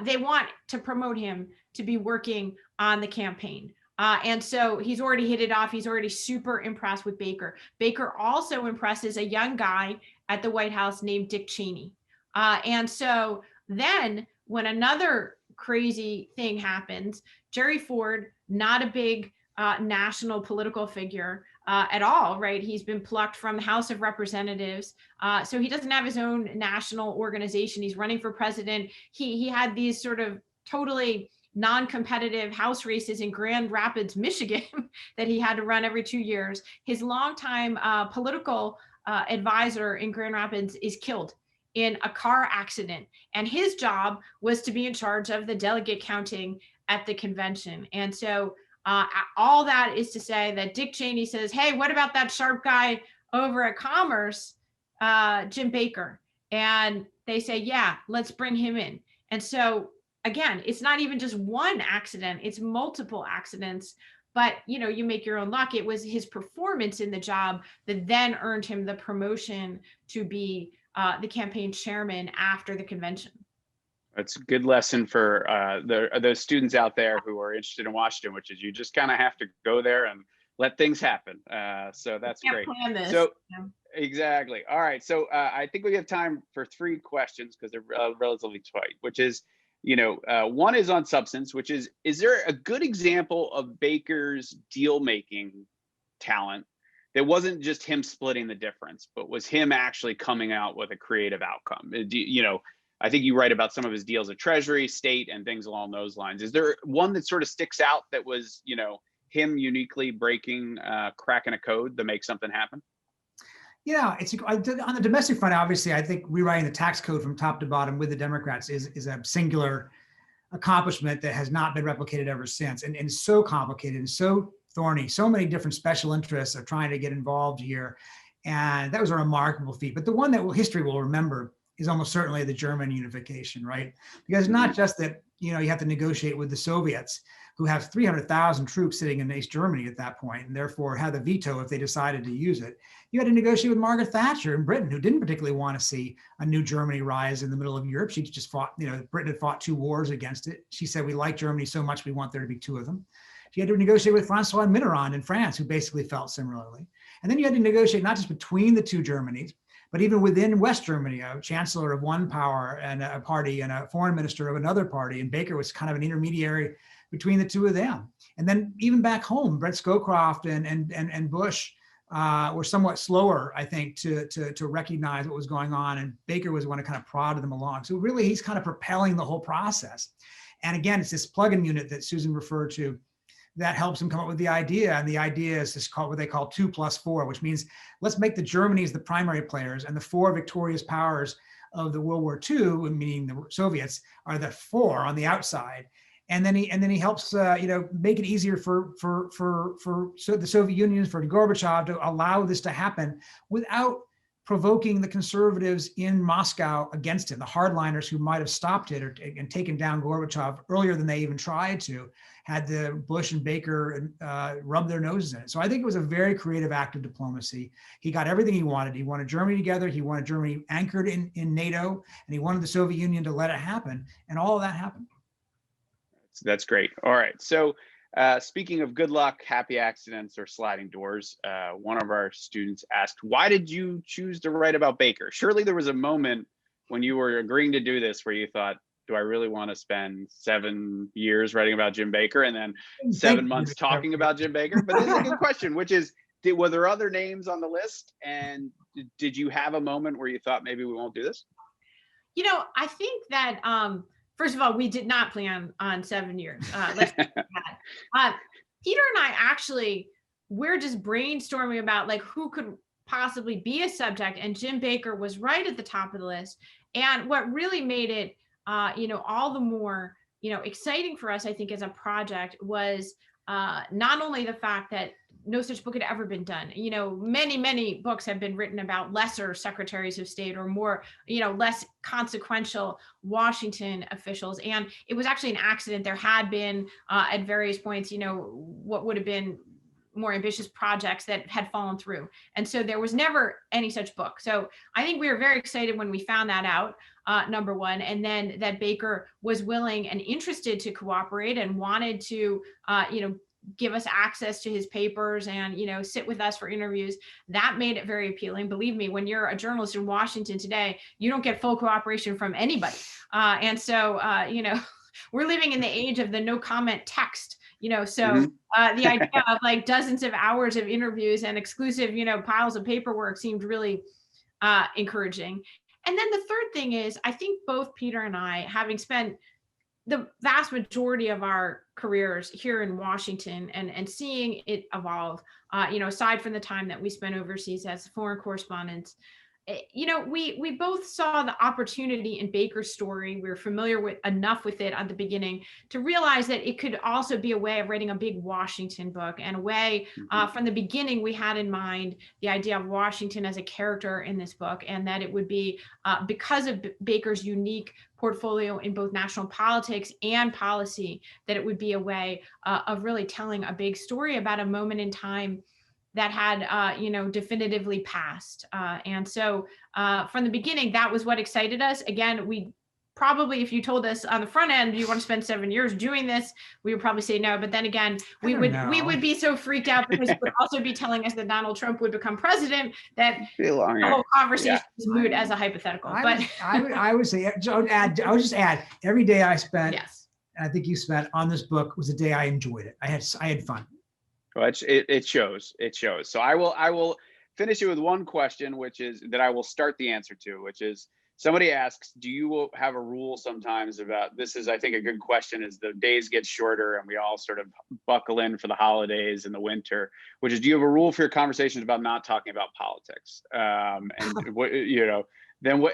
they want to promote him to be working on the campaign. And so he's already hit it off. He's already super impressed with Baker. Baker also impresses a young guy at the White House named Dick Cheney. And so then when another crazy thing happens, Jerry Ford, not a big national political figure at all, right? He's been plucked from the House of Representatives. So he doesn't have his own national organization. He's running for president. He had these sort of totally non-competitive House races in Grand Rapids, Michigan, that he had to run every 2 years. His longtime political advisor in Grand Rapids is killed in a car accident. And his job was to be in charge of the delegate counting at the convention. And so all that is to say that Dick Cheney says, hey, what about that sharp guy over at Commerce, Jim Baker? And they say, yeah, let's bring him in. And so again, it's not even just one accident, it's multiple accidents. But you make your own luck. It was his performance in the job that then earned him the promotion to be the campaign chairman after the convention. That's a good lesson for those students out there who are interested in Washington, which is you just kind of have to go there and let things happen. So that's great. Plan this. So exactly. All right. So I think we have time for 3 questions because they're relatively tight, which is, one is on substance, which is there a good example of Baker's deal-making talent that wasn't just him splitting the difference, but was him actually coming out with a creative outcome? I think you write about some of his deals at Treasury, state, and things along those lines. Is there one that sort of sticks out that was, him uniquely cracking a code to make something happen? Yeah, it's on the domestic front. Obviously, I think rewriting the tax code from top to bottom with the Democrats is a singular accomplishment that has not been replicated ever since, and so complicated and so thorny. So many different special interests are trying to get involved here, and that was a remarkable feat. But the one that history will remember is almost certainly the German unification, right? Because not just that you have to negotiate with the Soviets, who have 300,000 troops sitting in East Germany at that point, and therefore had the veto if they decided to use it. You had to negotiate with Margaret Thatcher in Britain, who didn't particularly want to see a new Germany rise in the middle of Europe. She just fought, Britain had fought 2 wars against it. She said, we like Germany so much, we want there to be 2 of them. She had to negotiate with Francois Mitterrand in France, who basically felt similarly. And then you had to negotiate not just between the 2 Germanys, but even within West Germany, a chancellor of one power and a party and a foreign minister of another party. And Baker was kind of an intermediary between the 2 of them. And then even back home, Brett Scowcroft and Bush were somewhat slower, I think, to recognize what was going on. And Baker was the one to kind of prod them along. So really, he's kind of propelling the whole process. And again, it's this plug-in unit that Susan referred to that helps him come up with the idea. And the idea is this called what they call 2 + 4, which means let's make the Germanys the primary players and the 4 victorious powers of the World War II, meaning the Soviets, are the 4 on the outside. And then he helps make it easier for the Soviet Union, for Gorbachev to allow this to happen without provoking the conservatives in Moscow against him. The hardliners who might have stopped it and taken down Gorbachev earlier than they even tried to, had the Bush and Baker rub their noses in it. So I think it was a very creative act of diplomacy. He got everything he wanted. He wanted Germany together. He wanted Germany anchored in NATO, and he wanted the Soviet Union to let it happen. And all of that happened. That's great. All right. So speaking of good luck, happy accidents, or sliding doors, one of our students asked, why did you choose to write about Baker? Surely there was a moment when you were agreeing to do this where you thought, do I really want to spend 7 years writing about Jim Baker and then 7 months talking about Jim Baker? But this is a good question, which is, were there other names on the list? And did you have a moment where you thought maybe we won't do this? I think that, first of all, we did not plan on 7 years. Let's Peter and I actually, we're just brainstorming about who could possibly be a subject, and Jim Baker was right at the top of the list. And what really made it, all the more, exciting for us, I think, as a project was not only the fact that no such book had ever been done. Many books have been written about lesser secretaries of state or more, less consequential Washington officials. And it was actually an accident. There had been at various points, what would have been more ambitious projects that had fallen through. And so there was never any such book. So I think we were very excited when we found that out, number one, and then that Baker was willing and interested to cooperate and wanted to, give us access to his papers and, sit with us for interviews. That made it very appealing. Believe me, when you're a journalist in Washington today, you don't get full cooperation from anybody. And so, we're living in the age of the no comment text, So the idea of like dozens of hours of interviews and exclusive, piles of paperwork seemed really encouraging. And then the third thing is, I think both Peter and I, having spent the vast majority of our careers here in Washington and seeing it evolve, aside from the time that we spent overseas as foreign correspondents, we both saw the opportunity in Baker's story. We were familiar with enough with it at the beginning to realize that it could also be a way of writing a big Washington book, and a way from the beginning we had in mind the idea of Washington as a character in this book, and that it would be because of Baker's unique portfolio in both national politics and policy, that it would be a way of really telling a big story about a moment in time that had, definitively passed. And so from the beginning, that was what excited us. Again, we probably, if you told us on the front end, you want to spend 7 years doing this, we would probably say no. But then again, we would be so freaked out because it would also be telling us that Donald Trump would become president, that the whole conversation is moot as a hypothetical. I would say, I would just add, every day I spent, yes, and I think you spent on this book, was a day I enjoyed it. I had fun. Well, it shows. So I will finish it with one question, which is that I will start the answer to, which is, somebody asks, do you have a rule sometimes about, this is, I think, a good question, as the days get shorter and we all sort of buckle in for the holidays and the winter, which is, do you have a rule for your conversations about not talking about politics? And what,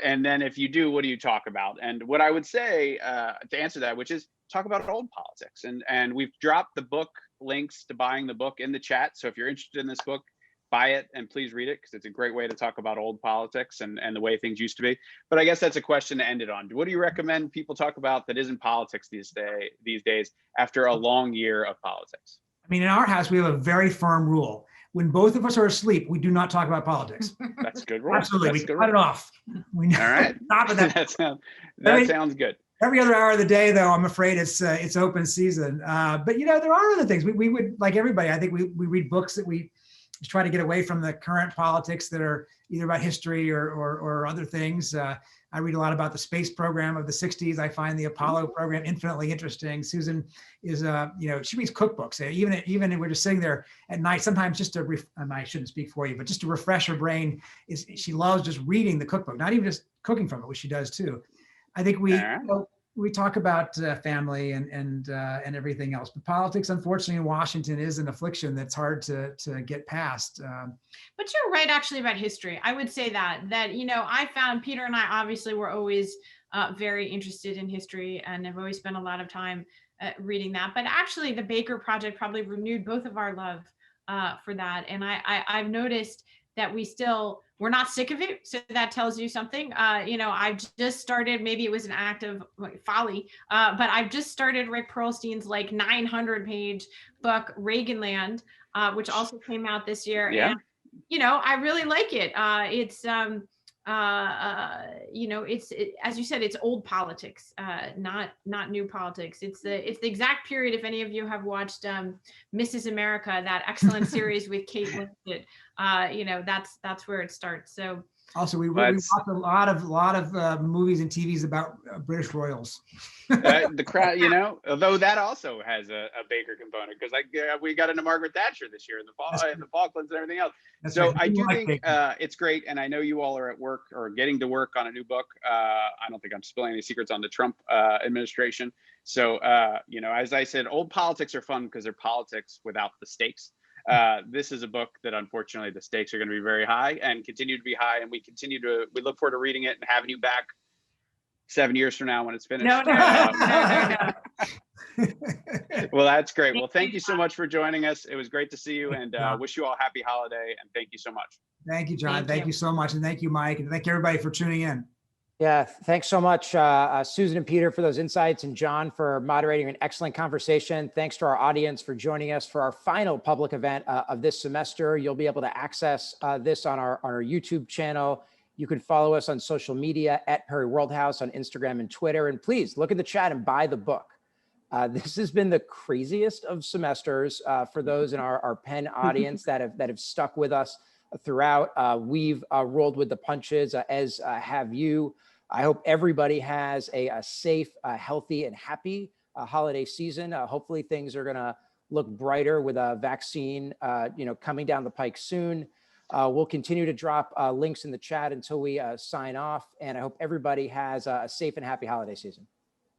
and then if you do, what do you talk about? And what I would say to answer that, which is, talk about old politics. And we've dropped the book links to buying the book in the chat. So if you're interested in this book, buy it and please read it, because it's a great way to talk about old politics and the way things used to be. But I guess that's a question to end it on. What do you recommend people talk about that isn't politics these days after a long year of politics? I mean, in our house, we have a very firm rule. When both of us are asleep, we do not talk about politics. That's a good rule. Absolutely. We cut it off. We know. All right. Stop at that. that sounds good. Every other hour of the day, though, I'm afraid it's open season. But there are other things. We would, like everybody, I think we read books that we just try to get away from the current politics that are either about history or other things. I read a lot about the space program of the 60s. I find the Apollo program infinitely interesting. Susan is, she reads cookbooks. Even if we're just sitting there at night, sometimes just to, and I shouldn't speak for you, but just to refresh her brain, she loves just reading the cookbook, not even just cooking from it, which she does too. I think we talk about family and everything else, but politics, unfortunately, in Washington is an affliction that's hard to get past. But you're right, actually, about history. I would say that I found Peter and I obviously were always very interested in history and have always spent a lot of time reading that. But actually, the Baker Project probably renewed both of our love for that. And I've noticed that we're not sick of it. So that tells you something. I've just started, maybe it was an act of folly, but I've just started Rick Perlstein's 900-page book, Reaganland, which also came out this year. Yeah. And, I really like it. It's as you said, it's old politics, not new politics. It's the exact period. If any of you have watched Mrs. America, that excellent series with Kate Winslet, that's where it starts. So also we watch a lot of movies and TVs about British royals. The crowd, although that also has a Baker component, because we got into Margaret Thatcher this year in the Falklands and everything else. That's so right. I do think it's great, and I know you all are at work or getting to work on a new book. I don't think I'm spilling any secrets on the Trump administration. So as I said, old politics are fun because they're politics without the stakes. This is a book that unfortunately the stakes are going to be very high and continue to be high, and we look forward to reading it and having you back 7 years from now when it's finished. No. Well, that's great. Well, thank you so much for joining us. It was great to see you, and wish you all a happy holiday, and thank you so much. Thank you, John. Thank you so much. And thank you, Mike. And thank you everybody for tuning in. Yeah, thanks so much, Susan and Peter, for those insights, and John for moderating an excellent conversation. Thanks to our audience for joining us for our final public event of this semester. You'll be able to access this on our YouTube channel. You can follow us on social media at Perry Worldhouse on Instagram and Twitter. And please look at the chat and buy the book. This has been the craziest of semesters for those in our Penn audience that have stuck with us throughout. We've rolled with the punches, as have you. I hope everybody has a safe, healthy, and happy holiday season. Hopefully things are going to look brighter with a vaccine, coming down the pike soon. We'll continue to drop links in the chat until we sign off. And I hope everybody has a safe and happy holiday season.